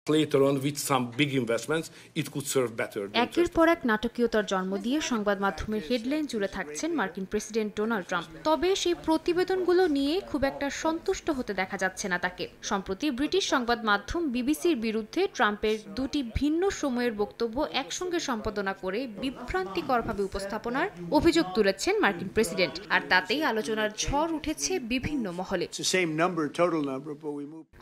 later on with some big investments, it could serve better. একের পর এক নাটকীয়তার জন্ম দিয়ে সংবাদ মাধ্যমের হেডলাইন জুড়ে থাকছেন মার্কিন প্রেসিডেন্ট ডোনাল্ড ট্রাম্প। তবে সেই প্রতিবেদনগুলো নিয়ে খুব একটা সন্তুষ্ট হতে দেখা যাচ্ছে না তাকে। সম্প্রতি ব্রিটিশ সংবাদ মাধ্যম বিবিসির বিরুদ্ধে ট্রাম্পের দুটি ভিন্ন সময়ের বক্তব্য একসঙ্গে সম্পাদনা করে বিভ্রান্তিকরভাবে উপস্থাপনার অভিযোগ তুলেছেন মার্কিন প্রেসিডেন্ট, আর তাতেই আলোচনার ঝড় উঠেছে বিভিন্ন মহলে।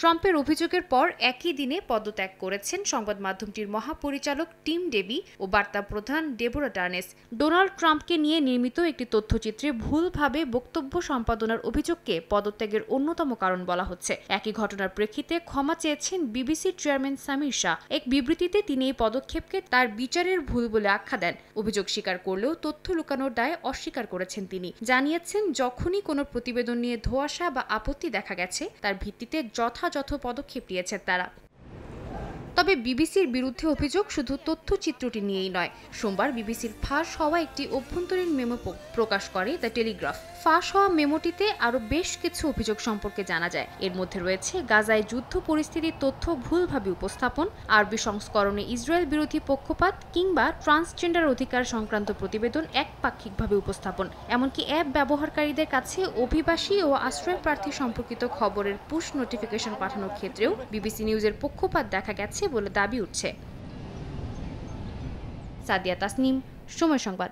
ট্রাম্পের অভিযোগের পর একই দিনে পদত্যাগ করেছেন সংবাদ মাধ্যমটির মহাপরিচালক টিম ডেভি ও বার্তা প্রধান ডেবোরা টার্নেস। ডোনাল্ড ট্রাম্পকে নিয়ে নির্মিত একটি তথ্যচিত্রে ভুলভাবে বক্তব্য সম্পাদনার অভিযোগকে পদত্যাগের অন্যতম কারণ বলা হচ্ছে। একই ঘটনার প্রেক্ষিতে ক্ষমা চেয়েছেন বিবিসির চেয়ারম্যান সামির শাহ। এক বিবৃতিতে তিনি এই পদক্ষেপকে তার বিচারের ভুল বলে আখ্যা দেন। অভিযোগ স্বীকার করলেও তথ্য লুকানোর দায় অস্বীকার করেছেন তিনি। জানিয়েছেন যখনই কোনো প্রতিবেদন নিয়ে ধোঁয়াশা বা আপত্তি দেখা গেছে তার ভিত্তিতে যথাযথ পদক্ষেপ নিয়েছে তারা। তবে বিবিসির বিরুদ্ধে অভিযোগ শুধু তথ্যচিত্রটি নিয়েই নয়। সোমবার বিবিসির ফাঁস হওয়া একটি অভ্যন্তরীণ মেমো প্রকাশ করে দ্য টেলিগ্রাফ। ফাঁস হওয়া মেমোটিতে আরও বেশ কিছু অভিযোগ সম্পর্কে জানা যায়। এর মধ্যে রয়েছে গাজায় যুদ্ধ পরিস্থিতির তথ্য ভুলভাবে উপস্থাপন, আরবি সংস্করণে ইসরায়েল বিরোধী পক্ষপাত কিংবা ট্রান্সজেন্ডার অধিকার সংক্রান্ত প্রতিবেদন একপাক্ষিকভাবে উপস্থাপন। এমনকি অ্যাপ ব্যবহারকারীদের কাছে অভিবাসী ও আশ্রয় প্রার্থী সম্পর্কিত খবরের পুশ নোটিফিকেশন পাঠানোর ক্ষেত্রেও বিবিসি নিউজের পক্ষপাত দেখা গেছে বলে দাবি উঠছে। সাদিয়া তাসনিম, সময় সংবাদ।